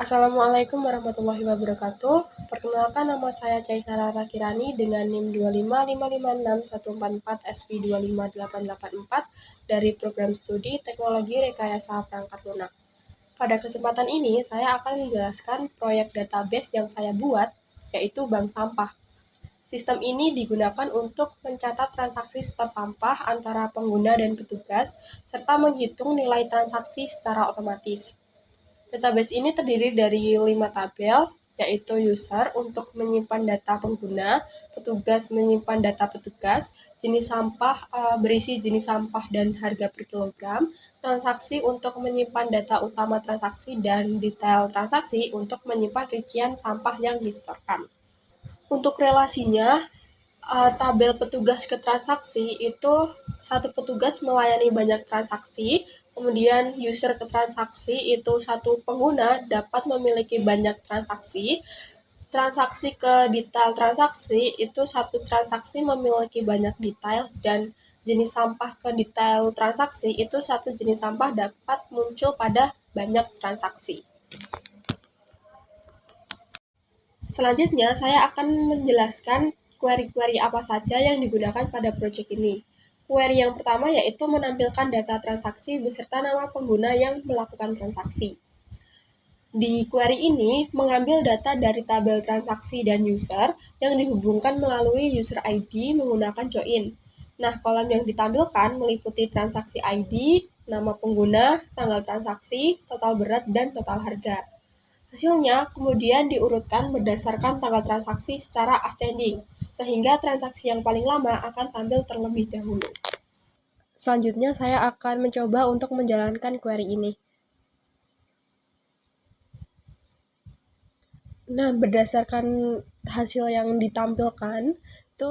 Assalamualaikum warahmatullahi wabarakatuh. Perkenalkan, nama saya Caisara Rakirani dengan NIM 2555614SP25884 dari Program Studi Teknologi Rekayasa Perangkat Lunak. Pada kesempatan ini, saya akan menjelaskan proyek database yang saya buat, yaitu bank sampah. Sistem ini digunakan untuk mencatat transaksi setor sampah antara pengguna dan petugas, serta menghitung nilai transaksi secara otomatis. Database ini terdiri dari 5 tabel, yaitu user untuk menyimpan data pengguna, petugas menyimpan data petugas, jenis sampah berisi jenis sampah dan harga per kilogram, transaksi untuk menyimpan data utama transaksi, dan detail transaksi untuk menyimpan rincian sampah yang disetorkan. Untuk relasinya, tabel petugas ke transaksi itu satu petugas melayani banyak transaksi, kemudian user ke transaksi itu satu pengguna dapat memiliki banyak transaksi, transaksi ke detail transaksi itu satu transaksi memiliki banyak detail, dan jenis sampah ke detail transaksi itu satu jenis sampah dapat muncul pada banyak transaksi. Selanjutnya, saya akan menjelaskan query-query apa saja yang digunakan pada proyek ini. Query yang pertama yaitu menampilkan data transaksi beserta nama pengguna yang melakukan transaksi. Di query ini, mengambil data dari tabel transaksi dan user yang dihubungkan melalui user ID menggunakan join. Nah, kolom yang ditampilkan meliputi transaksi ID, nama pengguna, tanggal transaksi, total berat, dan total harga. Hasilnya kemudian diurutkan berdasarkan tanggal transaksi secara ascending, sehingga transaksi yang paling lama akan tampil terlebih dahulu. Selanjutnya, saya akan mencoba untuk menjalankan query ini. Nah, berdasarkan hasil yang ditampilkan, itu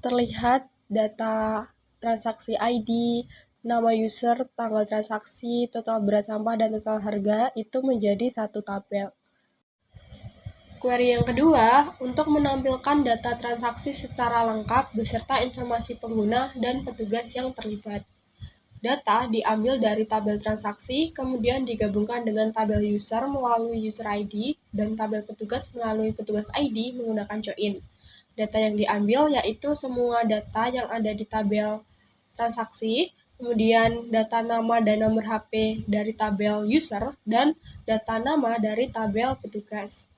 terlihat data transaksi ID, nama user, tanggal transaksi, total berat sampah, dan total harga itu menjadi satu tabel. Query yang kedua, untuk menampilkan data transaksi secara lengkap beserta informasi pengguna dan petugas yang terlibat. Data diambil dari tabel transaksi, kemudian digabungkan dengan tabel user melalui user ID, dan tabel petugas melalui petugas ID menggunakan join. Data yang diambil yaitu semua data yang ada di tabel transaksi, kemudian data nama dan nomor HP dari tabel user, dan data nama dari tabel petugas.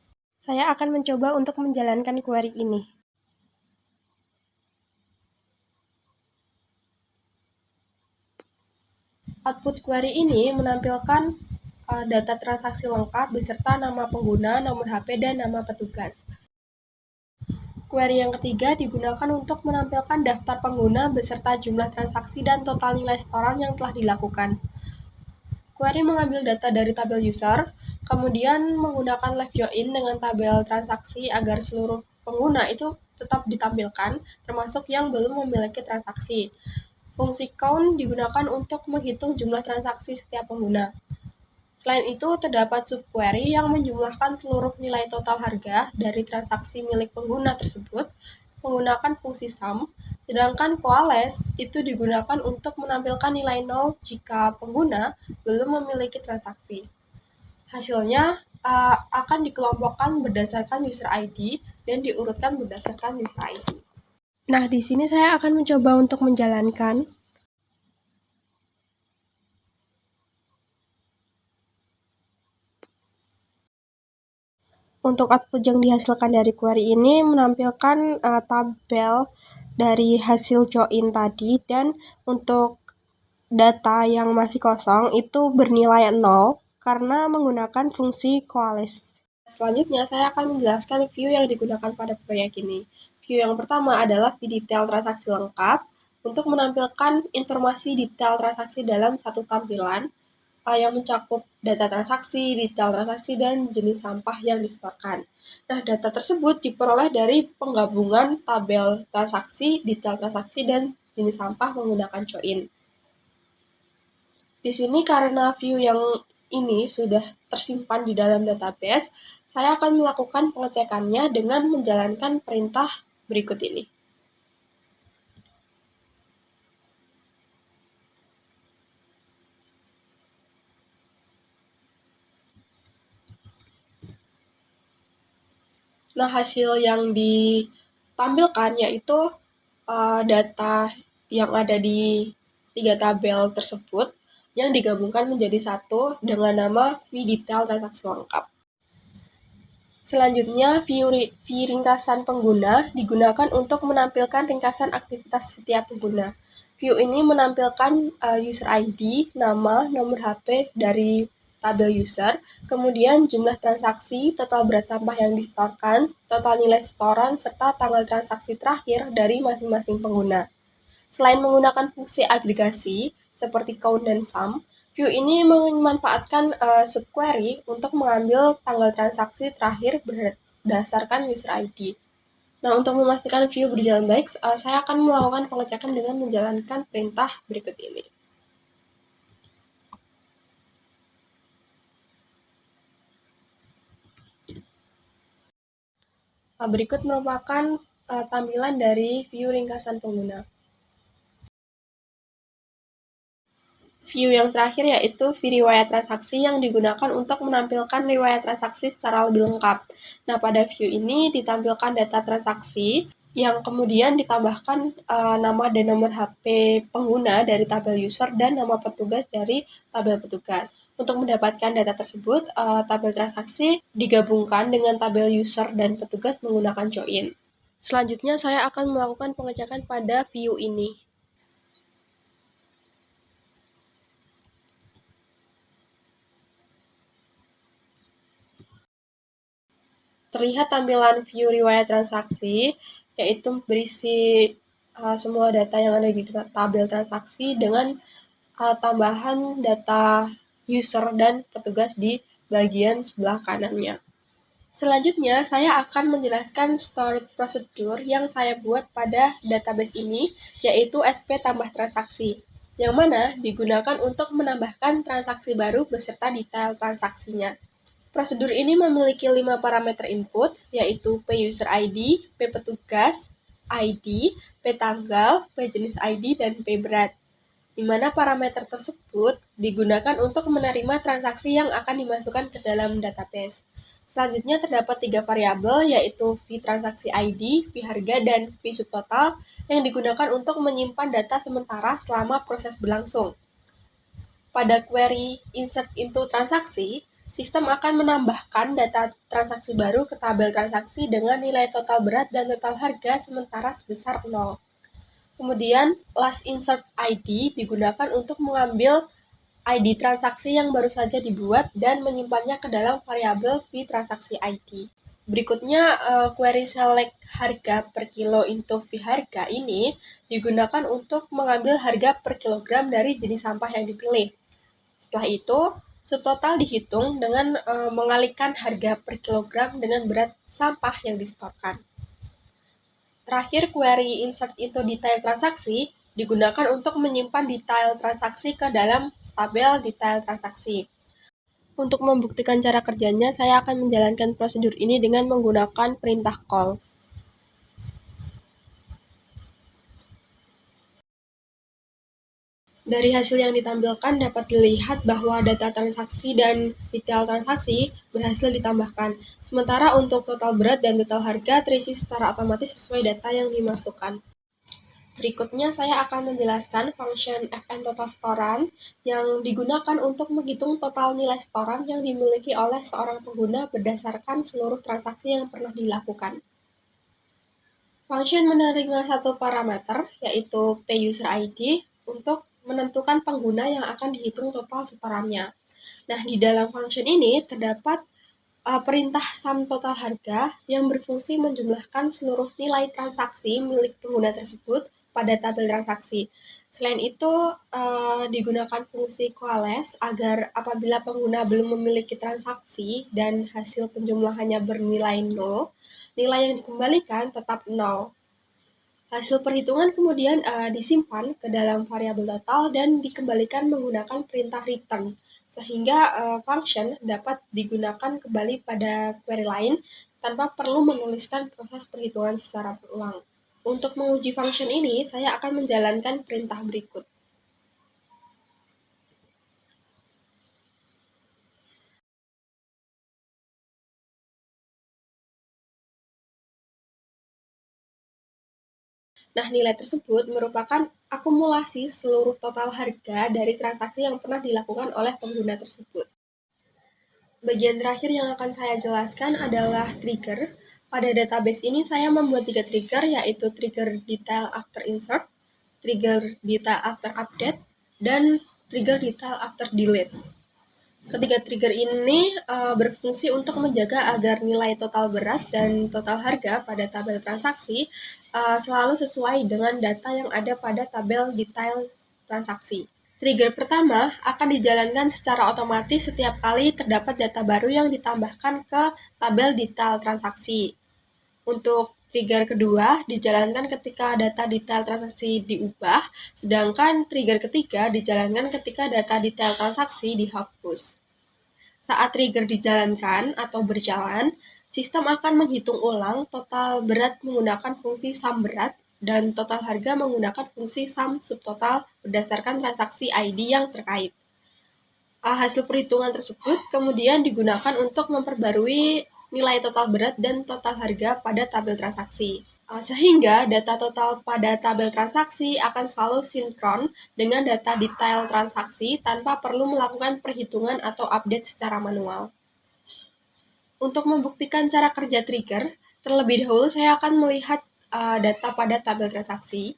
Saya akan mencoba untuk menjalankan query ini. Output query ini menampilkan data transaksi lengkap beserta nama pengguna, nomor HP, dan nama petugas. Query yang ketiga digunakan untuk menampilkan daftar pengguna beserta jumlah transaksi dan total nilai setoran yang telah dilakukan. Query mengambil data dari tabel user, kemudian menggunakan left join dengan tabel transaksi agar seluruh pengguna itu tetap ditampilkan, termasuk yang belum memiliki transaksi. Fungsi count digunakan untuk menghitung jumlah transaksi setiap pengguna. Selain itu, terdapat subquery yang menjumlahkan seluruh nilai total harga dari transaksi milik pengguna tersebut menggunakan fungsi sum, sedangkan coalesce itu digunakan untuk menampilkan nilai 0 jika pengguna belum memiliki transaksi. Hasilnya akan dikelompokkan berdasarkan user ID dan diurutkan berdasarkan user ID. Nah, di sini saya akan mencoba untuk menjalankan. Untuk output yang dihasilkan dari query ini menampilkan tabel dari hasil join tadi, dan untuk data yang masih kosong itu bernilai 0 karena menggunakan fungsi coalesce. Selanjutnya, saya akan menjelaskan view yang digunakan pada proyek ini. View yang pertama adalah view detail transaksi lengkap untuk menampilkan informasi detail transaksi dalam satu tampilan yang mencakup data transaksi, detail transaksi, dan jenis sampah yang disetorkan. Nah, data tersebut diperoleh dari penggabungan tabel transaksi, detail transaksi, dan jenis sampah menggunakan join. Di sini karena view yang ini sudah tersimpan di dalam database, saya akan melakukan pengecekannya dengan menjalankan perintah berikut ini. Nah, hasil yang ditampilkan yaitu data yang ada di 3 tabel tersebut yang digabungkan menjadi satu dengan nama view detail transaksi lengkap. Selanjutnya, view ringkasan pengguna digunakan untuk menampilkan ringkasan aktivitas setiap pengguna. View ini menampilkan user ID, nama, nomor HP dari tabel user, kemudian jumlah transaksi, total berat sampah yang disetorkan, total nilai setoran, serta tanggal transaksi terakhir dari masing-masing pengguna. Selain menggunakan fungsi agregasi seperti count dan sum, view ini memanfaatkan subquery untuk mengambil tanggal transaksi terakhir berdasarkan user ID. Nah, untuk memastikan view berjalan baik, saya akan melakukan pengecekan dengan menjalankan perintah berikut ini. Berikut merupakan tampilan dari view ringkasan pengguna. View yang terakhir yaitu view riwayat transaksi yang digunakan untuk menampilkan riwayat transaksi secara lebih lengkap. Nah, pada view ini ditampilkan data transaksi yang kemudian ditambahkan nama dan nomor HP pengguna dari tabel user dan nama petugas dari tabel petugas. Untuk mendapatkan data tersebut, tabel transaksi digabungkan dengan tabel user dan petugas menggunakan join. Selanjutnya, saya akan melakukan pengecekan pada view ini. Terlihat tampilan view riwayat transaksi, yaitu berisi semua data yang ada di tabel transaksi dengan tambahan data user dan petugas di bagian sebelah kanannya. Selanjutnya, saya akan menjelaskan storage procedure yang saya buat pada database ini, yaitu SP tambah transaksi, yang mana digunakan untuk menambahkan transaksi baru beserta detail transaksinya. Prosedur ini memiliki 5 parameter input, yaitu P-user ID, P-petugas, ID, P-tanggal, P-jenis ID, dan P-berat, di mana parameter tersebut digunakan untuk menerima transaksi yang akan dimasukkan ke dalam database. Selanjutnya terdapat 3 variabel, yaitu fee transaksi ID, fee harga, dan fee subtotal yang digunakan untuk menyimpan data sementara selama proses berlangsung. Pada query insert into transaksi, sistem akan menambahkan data transaksi baru ke tabel transaksi dengan nilai total berat dan total harga sementara sebesar 0. Kemudian, last insert ID digunakan untuk mengambil ID transaksi yang baru saja dibuat dan menyimpannya ke dalam variabel fee transaksi ID. Berikutnya, query select harga per kilo into fee harga ini digunakan untuk mengambil harga per kilogram dari jenis sampah yang dipilih. Setelah itu, subtotal dihitung dengan mengalihkan harga per kilogram dengan berat sampah yang disetorkan. Terakhir, query insert into detail transaksi digunakan untuk menyimpan detail transaksi ke dalam tabel detail transaksi. Untuk membuktikan cara kerjanya, saya akan menjalankan prosedur ini dengan menggunakan perintah call. Dari hasil yang ditampilkan dapat dilihat bahwa data transaksi dan detail transaksi berhasil ditambahkan. Sementara untuk total berat dan total harga terisi secara otomatis sesuai data yang dimasukkan. Berikutnya saya akan menjelaskan function fn total setoran yang digunakan untuk menghitung total nilai setoran yang dimiliki oleh seorang pengguna berdasarkan seluruh transaksi yang pernah dilakukan. Function menerima satu parameter, yaitu P-user ID, untuk menentukan pengguna yang akan dihitung total setorannya. Nah, di dalam function ini terdapat perintah sum total harga yang berfungsi menjumlahkan seluruh nilai transaksi milik pengguna tersebut pada tabel transaksi. Selain itu, digunakan fungsi coalesce agar apabila pengguna belum memiliki transaksi dan hasil penjumlahannya bernilai 0, nilai yang dikembalikan tetap 0. Hasil perhitungan kemudian disimpan ke dalam variabel total dan dikembalikan menggunakan perintah return, sehingga function dapat digunakan kembali pada query lain tanpa perlu menuliskan proses perhitungan secara berulang. Untuk menguji function ini, saya akan menjalankan perintah berikut. Nah, nilai tersebut merupakan akumulasi seluruh total harga dari transaksi yang pernah dilakukan oleh pengguna tersebut. Bagian terakhir yang akan saya jelaskan adalah trigger. Pada database ini saya membuat 3 trigger, yaitu trigger detail after insert, trigger detail after update, dan trigger detail after delete. Ketiga trigger ini berfungsi untuk menjaga agar nilai total berat dan total harga pada tabel transaksi selalu sesuai dengan data yang ada pada tabel detail transaksi. Trigger pertama akan dijalankan secara otomatis setiap kali terdapat data baru yang ditambahkan ke tabel detail transaksi. Untuk trigger kedua dijalankan ketika data detail transaksi diubah, sedangkan trigger ketiga dijalankan ketika data detail transaksi dihapus. Saat trigger dijalankan atau berjalan, sistem akan menghitung ulang total berat menggunakan fungsi sum berat dan total harga menggunakan fungsi sum subtotal berdasarkan transaksi ID yang terkait. Hasil perhitungan tersebut kemudian digunakan untuk memperbarui nilai total berat dan total harga pada tabel transaksi. Sehingga data total pada tabel transaksi akan selalu sinkron dengan data detail transaksi tanpa perlu melakukan perhitungan atau update secara manual. Untuk membuktikan cara kerja trigger, terlebih dahulu saya akan melihat data pada tabel transaksi.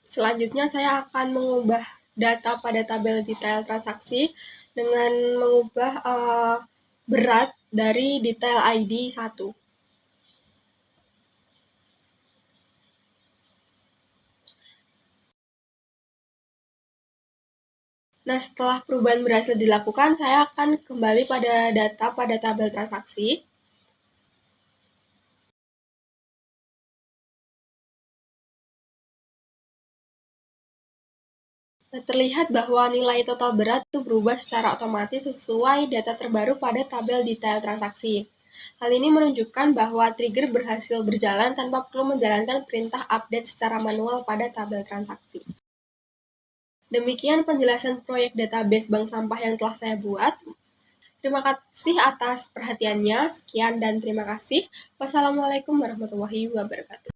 Selanjutnya saya akan mengubah data pada tabel detail transaksi dengan mengubah berat dari detail ID 1. Nah, setelah perubahan berhasil dilakukan, saya akan kembali pada data pada tabel transaksi. Terlihat bahwa nilai total berat itu berubah secara otomatis sesuai data terbaru pada tabel detail transaksi. Hal ini menunjukkan bahwa trigger berhasil berjalan tanpa perlu menjalankan perintah update secara manual pada tabel transaksi. Demikian penjelasan proyek database bank sampah yang telah saya buat. Terima kasih atas perhatiannya. Sekian dan terima kasih. Wassalamualaikum warahmatullahi wabarakatuh.